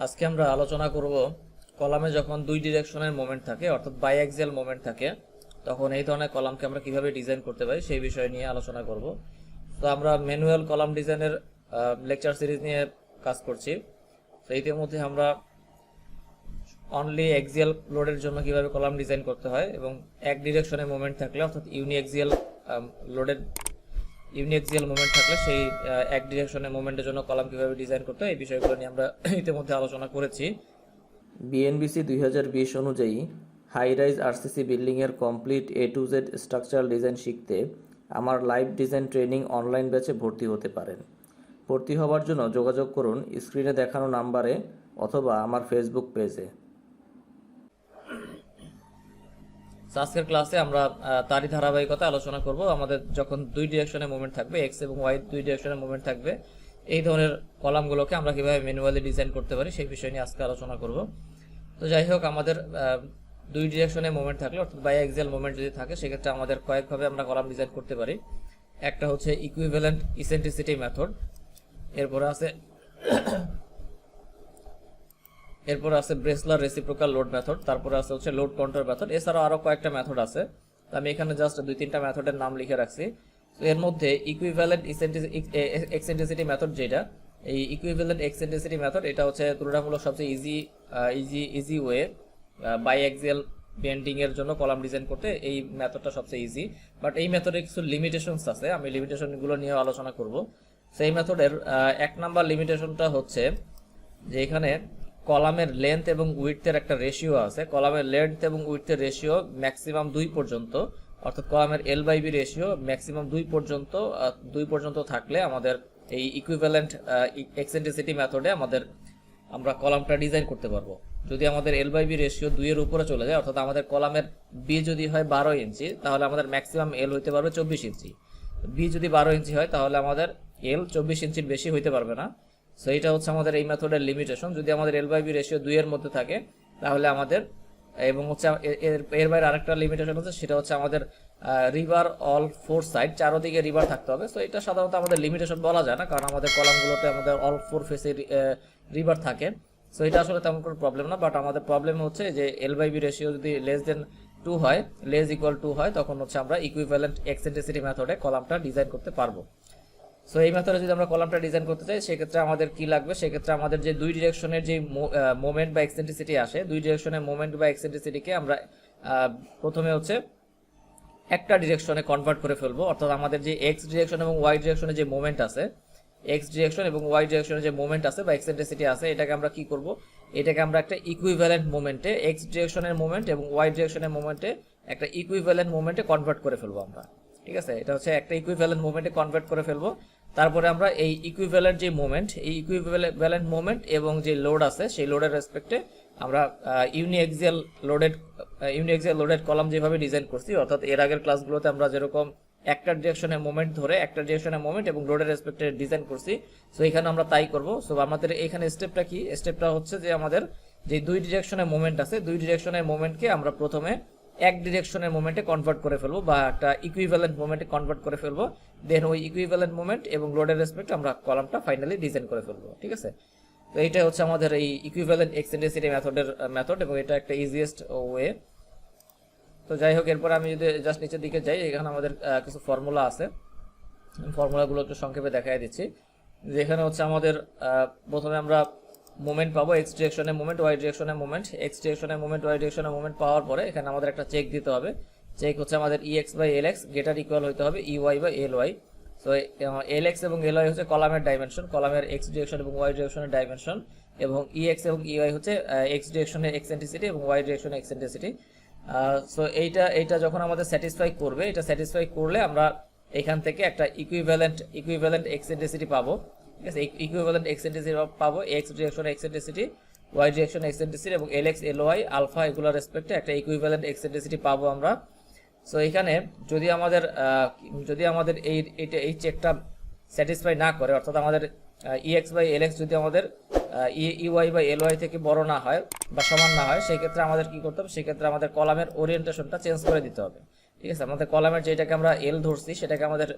আজকে আমরা আলোচনা করব কলামে যখন দুই ডিরেকশনের মোমেন্ট থাকে অর্থাৎ বাই অ্যাক্সিয়াল মোমেন্ট থাকে তখন এই ধরনের কলামকে আমরা কিভাবে ডিজাইন করতে পারি সেই বিষয় নিয়ে আলোচনা করব। তো আমরা ম্যানুয়াল কলাম ডিজাইনের লেকচার সিরিজ নিয়ে কাজ করছি। তো ইতিমধ্যে আমরা অনলি অ্যাক্সিয়াল লোডের জন্য কিভাবে কলাম ডিজাইন করতে হয় এবং এক ডিরেকশনে মোমেন্ট থাকলে অর্থাৎ ইউনিঅ্যাক্সিয়াল লোডের ইউনিঅ্যাক্সিয়াল মোমেন্ট থাকলে সেই এক ডিরেকশনে মোমেন্টের জন্য কলাম কিভাবে ডিজাইন করতে হয় এই বিষয়গুলো নিয়ে আমরা ইতিমধ্যে আলোচনা করেছি। বিএনবিসি 2020 অনুযায়ী হাই রাইজ আরসিসি বিল্ডিংয়ের complete A to Z structural design শিখতে আমার লাইভ ডিজাইন ট্রেনিং অনলাইন ব্যাচে ভর্তি হতে পারেন। ভর্তি হওয়ার জন্য যোগাযোগ করুন স্ক্রিনে দেখানো নাম্বারে অথবা আমার ফেসবুক পেজে। আজকের ক্লাসে আমরা তারই ধারাবাহিকতা আলোচনা করব। আমাদের যখন দুই ডিরেকশনে মুভমেন্ট থাকবে, এক্স এবং ওয়াই দুই ডিরেকশনে মুভমেন্ট থাকবে, এই ধরনের কলামগুলোকে আমরা কিভাবে ম্যানুয়ালি ডিজাইন করতে পারি সেই বিষয় নিয়ে আজকে আলোচনা করব। তো যাই হোক, আমাদের দুই ডিরেকশনে মুভমেন্ট থাকলে অর্থাৎ বাই অ্যাক্সিয়াল মুভমেন্ট যদি থাকে সেক্ষেত্রে আমাদের কয়েকভাবে আমরা কলাম ডিজাইন করতে পারি। একটা হচ্ছে ইকুইভ্যালেন্ট ইসেন্ট্রিসিটি মেথড, এরপরে আছে ব্রেসলার রেসিপ্রোকাল লোড মেথড, তারপরে আছে হচ্ছে লোড কন্ট্রোল মেথড। এছাড়াও আরো কয়েকটা মেথড আছে, আমি এখানে জাস্ট দুই তিনটা মেথডের নাম লিখে রাখছি। তো এর মধ্যে ইকুইভ্যালেন্ট এক্সেন্ট্রিসিটি মেথড, যেটা এই ইকুইভ্যালেন্ট এক্সেন্ট্রিসিটি মেথড, এটা হচ্ছে তুলনামূলক সবচেয়ে easy way by axial bending এর জন্য কলাম ডিজাইন করতে। এই মেথডটা সবচেয়ে ইজি, বাট এই মেথডে কিছু লিমিটেশনস আছে, আমি লিমিটেশনগুলো নিয়ে আলোচনা করব। সেই মেথডের এক নাম্বার লিমিটেশনটা হচ্ছে যে এখানে কলামের লেন্থ এবং উইডথের একটা রেশিও আছে। কলামের লেন্থ এবং উইডথের রেশিও ম্যাক্সিমাম 2 পর্যন্ত, অর্থাৎ কলামের L/B রেশিও ম্যাক্সিমাম 2 পর্যন্ত থাকলে আমাদের এই ইকুইভ্যালেন্ট এক্সেন্ট্রিসিটি মেথডে আমরা কলামটা ডিজাইন করতে পারবো। যদি আমাদের L/B রেশিও 2 এর উপরে চলে যায়, অর্থাৎ আমাদের কলামের বি যদি হয় 12 ইঞ্চি, তাহলে আমাদের ম্যাক্সিমাম L হইতে পারবে 24 ইঞ্চি। বি যদি 12 ইঞ্চি হয় তাহলে আমাদের L 24 ইঞ্চির বেশি হইতে পারবে না। সো এটা হচ্ছে আমাদের এই মেথডের লিমিটেশন। যদি আমাদের L/B রেশিও 2 এর মধ্যে থাকে তাহলে আমাদের, এবং হচ্ছে এর বাইরে আরেকটা লিমিটেশন হচ্ছে, সেটা হচ্ছে আমাদের রিবার অল 4 সাইড, চারদিকে রিবার থাকতে হবে। সো এটা সাধারণত আমাদের লিমিটেশন বলা যায় না, কারণ আমাদের কলামগুলোতে আমাদের অল 4 ফেসে রিবার থাকে। সো এটা আসলে তেমন কোনো প্রবলেম না, বাট আমাদের প্রবলেম হচ্ছে যে L/B রেশিও যদি লেস দেন 2 হয়, লেস ইকুয়াল 2 হয়, তখন হচ্ছে আমরা ইকুইভ্যালেন্ট এক্সেন্ট্রিসিটি মেথডে কলামটা ডিজাইন করতে পারবো। সো এই মেথডে যদি আমরা কলামটা ডিজাইন করতে চাই সেক্ষেত্রে আমাদের কি লাগবে, সেক্ষেত্রে আমাদের যে দুই ডিরেকশনের যে মোমেন্ট বা এক্সেন্ট্রিসিটি আসে, দুই ডিরেকশনের মোমেন্ট বা এক্সেন্ট্রিসিটিকে আমরা প্রথমে হচ্ছে একটা ডিরেকশনে কনভার্ট করে ফেলবো। অর্থাৎ আমাদের যে এক্স ডিরেকশন এবং ওয়াই ডিরেকশনে যে মোমেন্ট আছে, এক্স ডিরেকশন এবং ওয়াই ডিরেকশনে যে মোমেন্ট আছে বা এক্সেন্ট্রিসিটি আছে, এটাকে আমরা কি করব, এটাকে আমরা একটা ইকুইভ্যালেন্ট মোমেন্টে, এক্স ডিরেকশনের মোমেন্ট এবং ওয়াই ডিরেকশনের মোমেন্টে একটা ইকুইভ্যালেন্ট মোমেন্টে কনভার্ট করে ফেলবো আমরা। ঠিক আছে, এটা হচ্ছে একটা ইকুইভ্যালেন্ট মোমেন্টে কনভার্ট করে ফেলবো। তারপরে আমরা এই ইকুইভ্যালেন্ট যে মোমেন্ট, এই ইকুইভ্যালেন্ট মোমেন্ট এবং যে লোড আছে সেই লোডের রেসপেক্টে আমরা ইউনিঅ্যাক্সিয়াল লোডেড কলাম যেভাবে ডিজাইন করছি, অর্থাৎ এর আগের ক্লাসগুলোতে আমরা যেরকম একটা ডিরেকশনের মোমেন্ট ধরে একটা ডিরেকশনের মোমেন্ট এবং লোডের রেসপেক্টে ডিজাইন করছি, সো এখানে আমরা তাই করব। সো আমাদের এখানে স্টেপটা কি, স্টেপটা হচ্ছে যে আমাদের যে দুই ডিরেকশনের মোমেন্ট আছে, দুই ডিরেকশনের মোমেন্টকে আমরা প্রথমে এক ডিরেকশনের মোমেন্টে কনভার্ট করে ফেলবো বা একটা ইকুইভ্যালেন্ট মোমেন্টে কনভার্ট করে ফেলবো। দেন ওই ইকুইভ্যালেন্ট মোমেন্ট এবং লোডের রেসপেক্টে আমরা কলামটা ফাইনালি ডিজাইন করে ফেলবো। ঠিক আছে, তো এইটা হচ্ছে আমাদের এই ইকুইভ্যালেন্ট এক্সেন্ট্রিসিটি মেথডের মেথড এবং এটা একটা ইজিয়েস্ট ওয়ে। তো যাই হোক, এরপর আমি যদি জাস্ট নিচের দিকে যাই, এখানে আমাদের কিছু ফর্মুলা আছে, ফর্মুলাগুলো একটু সংক্ষেপে দেখাই দিচ্ছি। যেখানে হচ্ছে আমাদের প্রথমে আমরা মোমেন্ট পাবো, এক্স ডিরেকশনের মোমেন্ট, ওয়াই ডিরেকশনের মোমেন্ট। এক্স ডিরেকশনের মোমেন্ট, ওয়াই ডিরেকশনের মোমেন্ট পাওয়ার পরে এখানে আমাদের একটা চেক দিতে হবে। চেক হচ্ছে আমাদের EX/LX গ্রেটার ইকুয়াল হতে হবে EY/LY। সো LX এবং LY হচ্ছে কলামের ডাইমেনশন, কলামের এক্স ডিরেকশন এবং ওয়াই ডিরেকশনের ডাইমেনশন, এবং EX এবং EY হচ্ছে এক্স ডিরেকশনের এক্সেন্ট্রিসিটি এবং ওয়াই ডিরেকশনের এক্সেন্ট্রিসিটি। সো এইটা যখন আমাদের স্যাটিসফাই করবে, এটা স্যাটিসফাই করলে আমরা এখান থেকে একটা ইকুইভ্যালেন্ট এক্সেন্ট্রিসিটি পাবো। ঠিক আছে, ইকুইভ্যালেন্ট এক্সেন্ট্রিসিটি পাবো, এক্স ডিরেকশনের এক্সেন্ট্রিসিটি, ওয়াই ডিরেকশনের এক্সেন্ট্রিসিটি এবং LX, LY, আলফা এগুলোর রেসপেক্টে একটা ইকুইভ্যালেন্ট এক্সেন্ট্রিসিটি পাবো আমরা। সো এখানে যদি আমাদের এই চেকটা স্যাটিসফাই না করে, অর্থাৎ আমাদের EX/LX যদি আমাদের EY/LY থেকে বড় না হয় বা সমান না হয়, সেই ক্ষেত্রে আমাদের কি করতে হবে, সেই ক্ষেত্রে আমাদের কলামের ওরিয়েন্টেশনটা চেঞ্জ করে দিতে হবে। ঠিক আছে, আমাদের কলামের যেটাকে আমরা L ধরছি সেটাকে আমাদের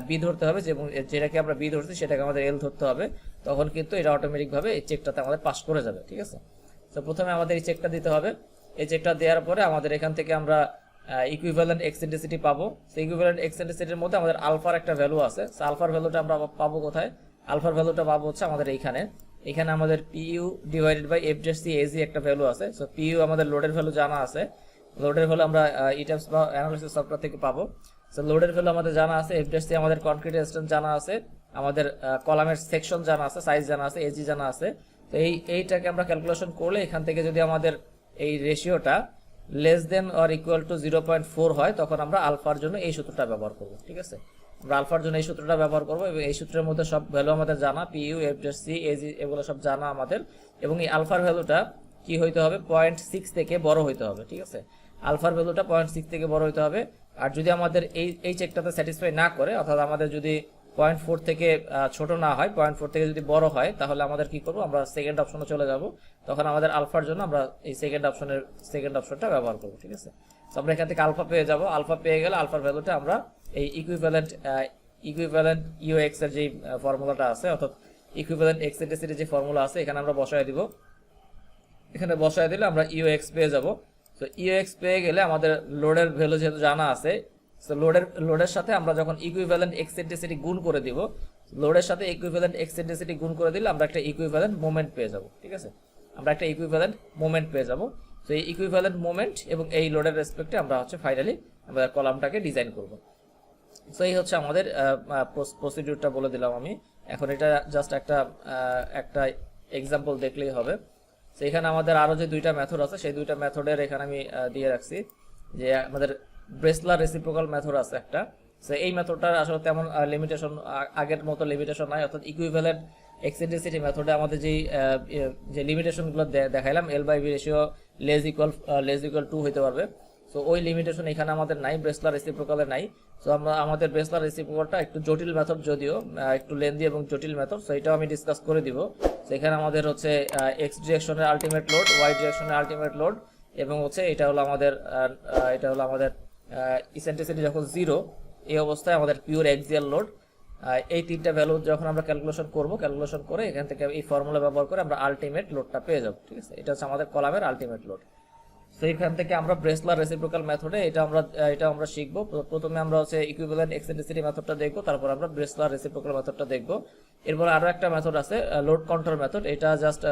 বি ধরতে হবে, এবং যেটাকে আমরা বি ধরছি সেটাকে আমাদের এল ধরতে হবে, তখন কিন্তু এটা অটোমেটিকভাবে এই চেকটাতে আমাদের পাস করে যাবে। ঠিক আছে, তো প্রথমে আমাদের এই চেকটা দিতে হবে। এই চেকটা দেওয়ার পরে আমাদের এখান থেকে আমরা ইকুইভ্যালেন্ট এক্সেন্ট্রিসিটি পাবো। সেই ইকুইভ্যালেন্ট এক্সেন্ট্রিসিটির মধ্যে আমাদের আলফার একটা ভ্যালু আছে। সো আলফার ভ্যালুটা আমরা পাবো কোথায়? আলফার ভ্যালুটা পাবো হচ্ছে আমাদের এখানে আমাদের PU divided by F dash C AG একটা ভ্যালু আছে। সো পিইউ আমাদের লোডের ভ্যালু জানা আছে, লোডের ভ্যালু আমরা ইটাবস বা অ্যানালিসিস সফটওয়্যার থেকে পাবো। সো লোডের ভ্যালু আমাদের জানা আছে, এফ ড্যাশ সি আমাদের কনক্রিট রেজিস্ট্যান্স জানা আছে, আমাদের কলামের সেকশন জানা আছে, সাইজ জানা আছে, এজি জানা আছে। তো এইটাকে আমরা ক্যালকুলেশন করলে এখান থেকে যদি আমাদের এই রেশিওটা less than or equal to 0.4 হয়, তখন আমরা আলফার জন্য এই সূত্রটা ব্যবহার করব। ঠিক আছে, আমরা আলফার জন্য এই সূত্রটা ব্যবহার করব, এবং এই সূত্রের মধ্যে সব ভ্যালু আমাদের জানা, PU, F dash C, AG এগুলো সব জানা আমাদের। এবং এই আলফার ভ্যালুটা কি হইতে হবে? 0.6 থেকে বড় হইতে হবে। ঠিক আছে, আলফার ভ্যালুটা 0.6 থেকে বড় হইতে হবে। আর যদি আমাদের এই চেকটাতে স্যাটিসফাই না করে, অর্থাৎ আমাদের যদি 0.4 থেকে ছোট না হয়, 0.4 থেকে যদি বড় হয়, তাহলে আমাদের কি করব? আমরা সেকেন্ড অপশনে চলে যাব। তখন আমাদের আলফার জন্য আমরা এই সেকেন্ড অপশনটা ব্যবহার করব। ঠিক আছে, তো আমরা এখান থেকে আলফা পেয়ে যাব। আলফা পেয়ে গেলে আলফার ভ্যালুটা আমরা এই ইকুইভ্যালেন্ট ইউএক্স এর যে ফর্মুলাটা আছে, অর্থাৎ ইকুইভ্যালেন্ট এক্সেন্ট্রিসিটির যে ফর্মুলা আছে, এখানে আমরা বসায় দিব। এখানে বসায় দিলে আমরা ইউএক্স পেয়ে যাব। তো ইউএক্স পেয়ে গেলে আমাদের লোডের ভ্যালু যেহেতু জানা আছে, সো লোডের সাথে আমরা যখন ইকুইভ্যালেন্ট এক্সেন্ট্রিসিটি গুণ করে দিব, লোডের সাথে ইকুইভ্যালেন্ট এক্সেন্ট্রিসিটি গুণ করে দিলে আমরা একটা ইকুইভ্যালেন্ট মোমেন্ট পেয়ে যাব। ঠিক আছে, আমরা একটা ইকুইভ্যালেন্ট মোমেন্ট পেয়ে যাব। তো এই ইকুইভ্যালেন্ট মোমেন্ট এবং এই লোডের রেসপেক্টে আমরা ফাইনালি আমাদের কলামটাকে ডিজাইন করব। সো এই হচ্ছে আমাদের প্রসিডিউরটা বলে দিলাম আমি। এখন এটা জাস্ট একটা এক্সাম্পল দেখলেই হবে। তো এখানে আমাদের আরো যে দুইটা মেথড আছে, সেই দুইটা মেথডের এখানে আমি দিয়ে রাখছি। যে আমাদের ব্রেসলার রেসিপ্রোকাল মেথড আছে একটা। সো এই মেথডটার আসলে তেমন লিমিটেশন, আগের মতো লিমিটেশন নাই। অর্থাৎ ইকুইভ্যালেন্ট এক্সেন্ট্রিসিটি মেথডে আমাদের যে লিমিটেশনগুলো দেখাইলাম, L by B ratio less equal 2 হইতে পারবে। সো ওই লিমিটেশন এখানে আমাদের নাই, ব্রেসলার রেসিপ্রোকালে নাই। সো আমাদের ব্রেসলার রেসিপ্রোকালটা একটু জটিল মেথড, যদিও একটু লেন্দি এবং জটিল মেথড। সো এটাও আমি ডিসকাস করে দিব। সেখানে আমাদের হচ্ছে এক্স ডিরেকশনের আলটিমেট লোড, ওয়াই ডিরেকশনের আলটিমেট লোড, এবং হচ্ছে এটা হলো আমাদের ইসেন্ট্রিসিটি যখন 0, এই অবস্থায় আমাদের পিওর এক্সিয়াল লোড। এই তিনটা ভ্যালু যখন আমরা ক্যালকুলেশন করে এখান থেকে এই ফর্মুলা ব্যবহার করে আমরা আলটিমেট লোডটা পেয়ে যাব। ঠিক আছে, এটা হচ্ছে আমাদের কলামের আলটিমেট লোড। তো এখান থেকে আমরা ব্রেসলার রেসিপ্রোকাল মেথডে এটা আমরা শিখবো। প্রথমে আমরা হচ্ছে ইকুইভ্যালেন্ট এক্সেন্ট্রিসিটি মেথডটা দেখবো, তারপর আমরা ব্রেসলার রেসিপ্রোকাল মেথডটা দেখবো। এরপর আরো একটা মেথড আছে, লোড কন্ট্রোল মেথড। এটা জাস্ট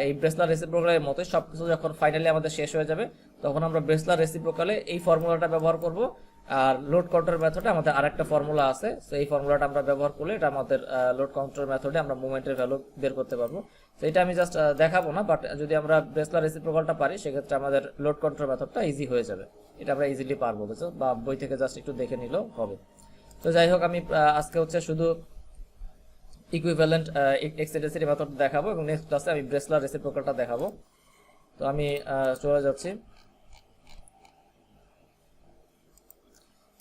এই ব্রেসলার রেসিপ্রোকালের মতোই, সবকিছু যখন ফাইনালি আমাদের শেষ হয়ে যাবে, তখন আমরা ব্রেসলার রেসিপ্রোকালে এই ফর্মুলাটা ব্যবহার করব। আর লোড কন্ট্রোল মেথডে আমাদের আরেকটা ফর্মুলা আছে। সো এই ফর্মুলাটা আমরা ব্যবহার করলে এটা আমাদের লোড কন্ট্রোল মেথডে আমরা মোমেন্টের ভ্যালু বের করতে পারবো। তো এটা আমি জাস্ট দেখাবো না, বাট যদি আমরা ব্রেসলার রেসিপ্রোকালটা পারি, সেক্ষেত্রে আমাদের লোড কন্ট্রোল মেথডটা ইজি হয়ে যাবে। এটা আমরা ইজিলি পারবো, বুঝছো, বা বই থেকে জাস্ট একটু দেখে নিলেও হবে। তো যাই হোক, আমি আজকে হচ্ছে শুধু ইকুইভ্যালেন্ট এক্সেন্ট্রিসিটি মেথড দেখাবো, এবং নেক্সট ক্লাসে আমি ব্রেসলার রেসিপ্রোকালটা দেখাবো। তো আমি চলে যাচ্ছি।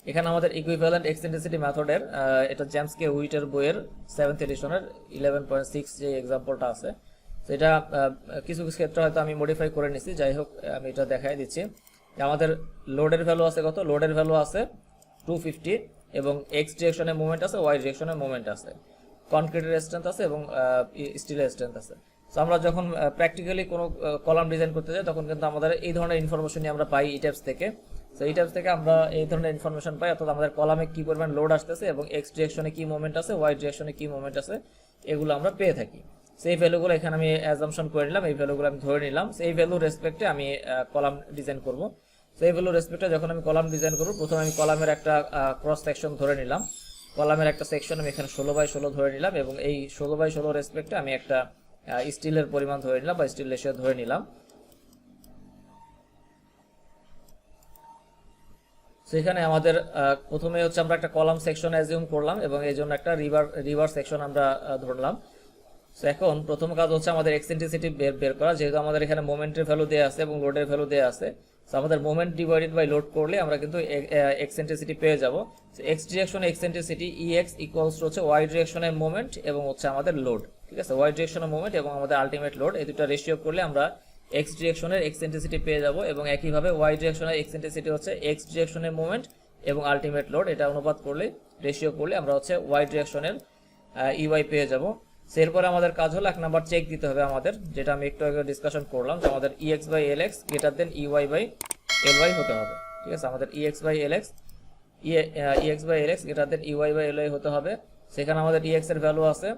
এখানে আমাদের ইকুইভ্যালেন্ট এক্সেন্ট্রিসিটি মেথডের এটা জেমস কে উইটের বইয়ের 7th এডিশনের 11.6 যে এক্সাম্পলটা আছে, সেটা কিছু ক্ষেত্রে হয়তো আমি মডিফাই করে নিছি। যাই হোক, আমি এটা দেখাই দিচ্ছি। আমাদের লোডের ভ্যালু আছে কত? লোডের ভ্যালু আছে 250, এবং এক্স ডিরেকশনের মুভমেন্ট আছে, ওয়াই ডিরেকশনের মুভমেন্ট আছে, কনক্রিটের স্ট্রেংথ আছে, এবং স্টিলের স্ট্রেংথ আছে। সো আমরা যখন প্র্যাকটিক্যালি কোনো কলাম ডিজাইন করতে যাই, তখন কিন্তু আমাদের এই ধরনের ইনফরমেশনই আমরা পাই ইটেপস থেকে। সো ইটেপস থেকে আমরা এই ধরনের ইনফরমেশন পাই, অর্থাৎ আমাদের কলামে কি পরিমাণ লোড আসতেছে এবং এক্স ডিরেকশনে কি মুভমেন্ট আছে, ওয়াই ডিরেকশনে কি মুভমেন্ট আছে, এগুলো আমরা পেয়ে থাকি। সেই ভ্যালুগুলো এখানে আমি অ্যাজাম্পশন করে নিলাম, এই ভ্যালুগুলো আমি ধরে নিলাম। সেই ভ্যালু রেসপেক্টে আমি কলাম ডিজাইন করব। সেই ভ্যালু রেসপেক্টে যখন আমি কলাম ডিজাইন করব, প্রথমে আমি কলামের একটা ক্রস সেকশন ধরে নিলাম। কলামের একটা সেকশন আমি এখানে 16/16 ধরে নিলাম, এবং এই 16/16 রেসপেক্টে আমি একটা স্টিলের পরিমাণ ধরে নিলাম, বা স্টিল রেশিও ধরে নিলাম। সেখানে আমাদের প্রথমে হচ্ছে আমরা একটা কলাম সেকশন অ্যাজিউম করলাম, এবং এই জন্য একটা রিভার সেকশন আমরা ধরলাম। সো এখন প্রথম কাজ হচ্ছে আমাদের এক্সেন্ট্রিসিটি বের করা। যেহেতু আমাদের এখানে মোমেন্টের ভ্যালু দেওয়া আছে এবং লোডের ভ্যালু দেওয়া আছে, সো আমাদের মোমেন্ট ডিভাইডেড বাই লোড করলে আমরা কিন্তু এক্সেন্ট্রিসিটি পেয়ে যাব। এক্স ডিরেকশনে এক্সেন্ট্রিসিটি ইএক্স ইকুয়ালস টু হচ্ছে ওয়াই ডিরেকশনের মোমেন্ট এবং হচ্ছে আমাদের লোড। ঠিক আছে, ওয়াই ডিরেকশনের মোমেন্ট এবং আমাদের আলটিমেট লোড, এই দুটো রেশিও করলে আমরা এক্স ডিরেকশনের এক্সেন্ট্রিসিটি পেয়ে যাব। এবং একইভাবে ওয়াই ডিরেকশনের এক্সেন্ট্রিসিটি হচ্ছে এক্স ডিরেকশনের মোমেন্ট এবং আলটিমেট লোড, এটা অনুপাত করলে রেশিও করলে আমরা হচ্ছে ওয়াই ডিরেকশনের ইউআই পেয়ে যাব। এরপরে আমাদের কাজ হলো 1 নাম্বার চেক দিতে হবে আমাদের, যেটা আমি একটু আগে ডিসকাশন করলাম, যে আমাদের EX by LX greater than EY by LY হতে হবে। ঠিক আছে, আমাদের EX by LX greater than EY by LY হতে হবে। সেখানে আমাদের EX এর ভ্যালু আছে,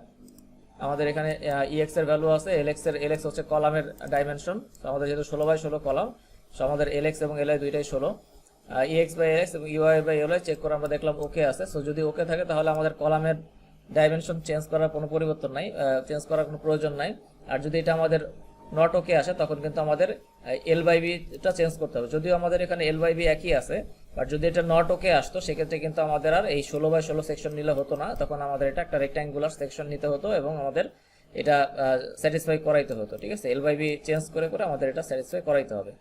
আমাদের এখানে EX এর ভ্যালু আছে, LX হচ্ছে কলামের ডাইমেনশন। আমাদের যেহেতু 16/16 কলাম, সো আমাদের LX এবং LY দুইটাই 16। EX বাই LX এবং EY বাই LY চেক করে আমরা দেখলাম ওকে আছে। সো যদি ওকে থাকে তাহলে আমাদের কলামের ডাইমেনশন চেঞ্জ করার কোনো পরিবর্তন নাই, চেঞ্জ করার কোনো প্রয়োজন নাই। আর যদি এটা আমাদের নট ওকে আসে তখন কিন্তু আমাদের L/B-টা চেঞ্জ করতে হবে। যদিও আমাদের এখানে L/B একই আছে, বাট যদি এটা নট ওকে আসতো সেক্ষেত্রে কিন্তু আমাদের আর এই 16/16 সেকশন নিলে হতো না, তখন আমাদের এটা একটা রেক্ট্যাঙ্গুলার সেকশন নিতে হতো এবং আমাদের এটা স্যাটিসফাই করাইতে হতো। ঠিক আছে, L/B চেঞ্জ করে করে আমাদের এটা স্যাটিসফাই করাইতে হবে।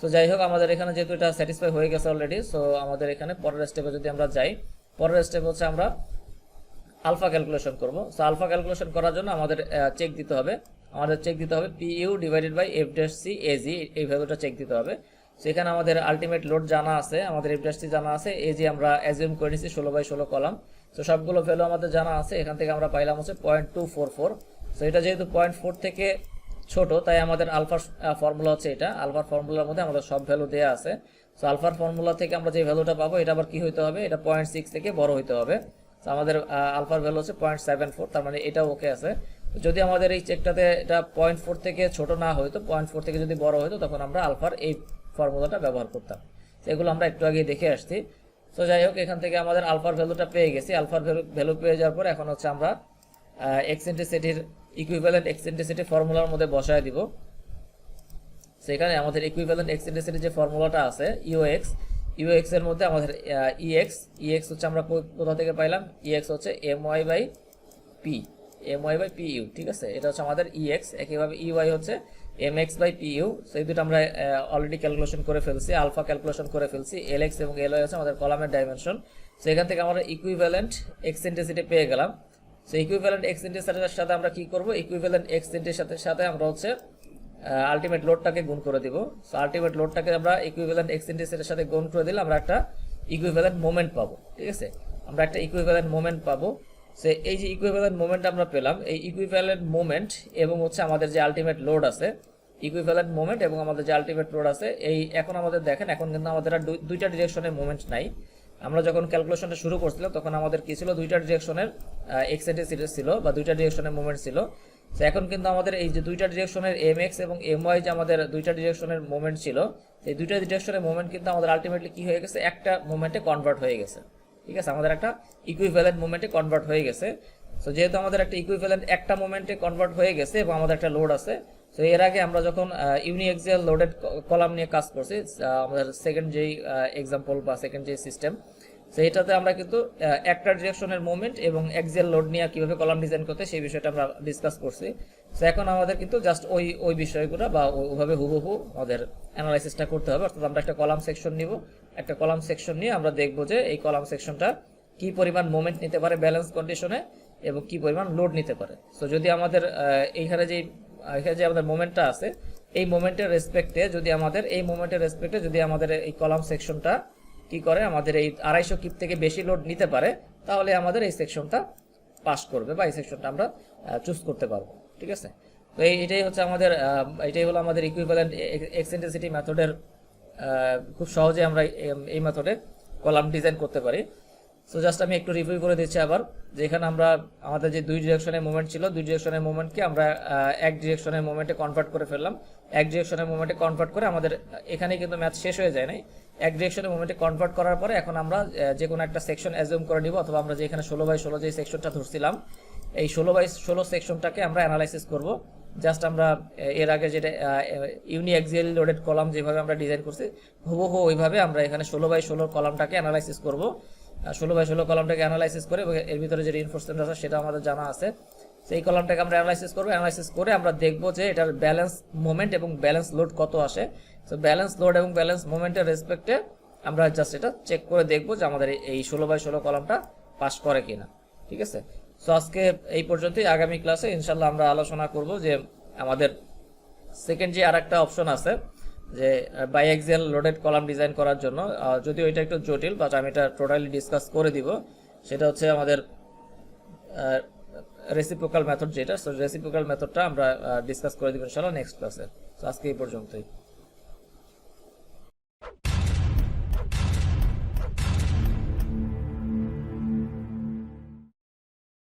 সো যাই হোক, আমাদের এখানে যেহেতু এটা স্যাটিসফাই হয়ে গেছে অলরেডি, সো আমাদের এখানে পরের স্টেপে যদি আমরা যাই, পরের স্টেপ হচ্ছে আমরা আলফা ক্যালকুলেশন করব। সো আলফা ক্যালকুলেশন করার জন্য আমাদের চেক দিতে হবে, PU divided by F'(C) AG, এই ভ্যালুটা চেক দিতে হবে। সো এখানে আমাদের আলটিমেট লোড জানা আছে, আমাদের F'(C) জানা আছে, AG আমরা অ্যাজিউম করে নিছি 16/16 কলাম। সো সবগুলো ভ্যালু আমাদের জানা আছে, এখান থেকে আমরা পাইলাম হচ্ছে 0.244। সো এটা যেহেতু 0.4 থেকে ছোট, তাই আমাদের আলফার ফর্মুলা হচ্ছে এটা। আলফার ফর্মুলার মধ্যে আমাদের সব ভ্যালু দেওয়া আছে। সো আলফার ফর্মুলা থেকে আমরা যে ভ্যালুটা পাবো, এটা আবার কি হইতে হবে, এটা 0.6 থেকে বড় হইতে হবে। আমাদের আলফার ভ্যালু হচ্ছে 0.74, তার মানে এটাও ওকে আছে। যদি আমাদের এই চেকটাতে এটা 0.4 থেকে ছোট না হইতো, 0.4 থেকে যদি বড় হইতো, তখন আমরা আলফার এই ফর্মুলাটা ব্যবহার করতাম। এগুলো আমরা একটু আগে দেখে আসছি। তো যাই হোক, এখান থেকে আমাদের আলফার ভ্যালুটা পেয়ে গেছি। আলফার ভ্যালু পেয়ে যাওয়ার পর এখন হচ্ছে আমরা এক্সেন্ট্রিসিটির ইকুইভ্যালেন্ট এক্সেন্ট্রিসিটি ফর্মুলার মধ্যে বসায় দিব। সেখানে আমাদের ইকুইভ্যালেন্ট এক্সেন্ট্রিসিটি যে ফর্মুলাটা আছে UX এর মধ্যে আমাদের EX হচ্ছে আমরা কোথা থেকে পাইলাম, EX হচ্ছে MY/PU। ঠিক আছে, এটা হচ্ছে আমাদের EX। একইভাবে EY হচ্ছে MX/PU। সেই দুটো আমরা অলরেডি ক্যালকুলেশন করে ফেলছি, আলফা ক্যালকুলেশন করে ফেলছি। LX এবং LY হচ্ছে আমাদের কলামের ডাইমেনশন। সো এখান থেকে আমরা ইকুইভ্যালেন্ট এক্সেন্ট্রিসিটি পেয়ে গেলাম। সো ইকুইভ্যালেন্ট এক্সেন্ট্রিসিটির সাথে আমরা কি করব, ইকুইভ্যালেন্ট এক্সেন্ট্রিসিটির সাথে আমরা হচ্ছে আলটিমেট লোডটাকে গুণ করে দিব। সো আলটিমেট লোডটাকে আমরা ইকুইভ্যালেন্ট এক্সেন্ট্রিসিটির সাথে গুণ করে দিলে আমরা একটা ইকুইভ্যালেন্ট মোমেন্ট পাবো। ঠিক আছে, আমরা একটা ইকুইভ্যালেন্ট মোমেন্ট পাবো। সো এই যে ইকুইভ্যালেন্ট মোমেন্ট আমরা পেলাম, এই ইকুইভ্যালেন্ট মোমেন্ট এবং হচ্ছে আমাদের যে আলটিমেট লোড আছে, ইকুইভ্যালেন্ট মোমেন্ট এবং আমাদের যে আলটিমেট লোড আছে, এই এখন আমাদের দেখেন, এখন কিন্তু আমাদের আর দুইটা ডিরেকশনের মোমেন্ট নাই। আমরা যখন ক্যালকুলেশনটা শুরু করছিলাম তখন আমাদের কি ছিল, দুইটা ডিরেকশনের এক্সেন্ট্রিসিটি ছিল বা দুইটা ডিরেকশনের মোমেন্ট ছিল। তো এখন কিন্তু আমাদের এই যে দুইটা ডিরেকশনের MX এবং MY যে আমাদের দুইটা ডিরেকশনের মোমেন্ট ছিল, এই দুইটা ডিরেকশনের মোমেন্ট কিন্তু আমাদের আলটিমেটলি কি হয়ে গেছে, একটা মোমেন্টে কনভার্ট হয়ে গেছে। ঠিক আছে, আমাদের একটা ইকুইভ্যালেন্ট মোমেন্টে কনভার্ট হয়ে গেছে। সো যেহেতু আমাদের একটা ইকুইভ্যালেন্ট একটা মোমেন্টে কনভার্ট হয়ে গেছে এবং আমাদের একটা লোড আছে, সো এর আগে আমরা যখন ইউনিএক্সিয়াল লোডেড কলাম নিয়ে কাজ করছি, আমাদের সেকেন্ড যেই এক্সাম্পল বা সেকেন্ড যে সিস্টেম, সেইটাতে আমরা কিন্তু একটা ডিরেকশনের মোমেন্ট এবং এক্সিয়াল লোড নিয়ে কিভাবে কলাম ডিজাইন করতে সেই বিষয়টা আমরা ডিসকাস করছি। সো এখন আমাদের কিন্তু জাস্ট ওই বিষয়গুলো বা ওইভাবে হুবহু আমাদের অ্যানালাইসিসটা করতে হবে। অর্থাৎ আমরা একটা কলাম সেকশন নিব, একটা কলাম সেকশন নিয়ে আমরা দেখব যে এই কলাম সেকশনটা কি পরিমাণ মোমেন্ট নিতে পারে ব্যালেন্স কন্ডিশনে এবং কি পরিমাণ লোড নিতে পারে। সো যদি আমাদের এখানে যে আমাদের মোমেন্টটা আছে, এই মোমেন্টের রেসপেক্টে যদি আমাদের এই কলাম সেকশনটা কি করে, আমাদের এই 250 কিপ থেকে বেশি লোড নিতে পারে, তাহলে আমাদের এই সেকশনটা পাস করবে বা এই সেকশনটা আমরা চুজ করতে পারবো। ঠিক আছে, তো এটাই হলো আমাদের ইকুইভ্যালেন্ট এক্সেন্ট্রিসিটি মেথডের খুব সহজে আমরা এই মেথডে কলাম ডিজাইন করতে পারি। সো জাস্ট আমি একটু রিভিউ করে দিচ্ছি আবার, যেখানে আমাদের যে দুই ডিরেকশনের মোমেন্ট ছিল, দুই ডিরেকশনের মোমেন্টকে আমরা এক ডিরেকশনের মোমেন্টে কনভার্ট করে ফেললাম। এক ডিরেকশনের মোমেন্টে কনভার্ট করে আমাদের এখানে কিন্তু ম্যাথ শেষ হয়ে যায় নাই। এক ডিরেকশনের মোমেন্টে কনভার্ট করার পরে এখন আমরা যে কোনো একটা সেকশন অ্যাজিউম করে নিব, অথবা আমরা যে এখানে 16/16 যে সেকশনটা ধরছিলাম, এই 16/16 সেকশনটাকে আমরা অ্যানালাইসিস করব। জাস্ট আমরা এর আগে যেটা ইউনিএক্সিয়াল লোডেড কলাম যেভাবে আমরা ডিজাইন করছি, হুবহু ওইভাবে আমরা এখানে 16/16 কলামটাকে অ্যানালাইসিস করব। 16/16 কলামটাকে অ্যানালাইসিস করে এর ভিতরে যে রিইনফোর্সমেন্ট আছে সেটা আমাদের জানা আছে। সেই কলামটাকে আমরা অ্যানালাইসিস করব। অ্যানালাইসিস করে আমরা দেখব যে এটার ব্যালেন্স মোমেন্ট এবং ব্যালেন্স লোড কত আসে। সো ব্যালেন্স লোড এবং ব্যালেন্স মোমেন্টের রেসপেক্টে আমরা জাস্ট এটা চেক করে দেখব যে আমাদের এই 16/16 কলামটা পাস করে কিনা। ঠিক আছে, সো আজকে এই পর্যন্তই। আগামী ক্লাসে ইনশাল্লাহ আমরা আলোচনা করব যে আমাদের সেকেন্ড যে আরেকটা অপশন আছে, যে বাইএক্সিয়াল লোডেড কলাম ডিজাইন করার জন্য, যদিও এটা একটু জটিল, বাট আমি এটা টোটালি ডিসকাস করে দিব। সেটা হচ্ছে আমাদের রেসিপ্রোকাল মেথড যেটা, সো রেসিপ্রোকাল মেথডটা আমরা ডিসকাস করে দিব ইনশাআল্লাহ নেক্সট ক্লাসে। তো আজকে এই পর্যন্তই।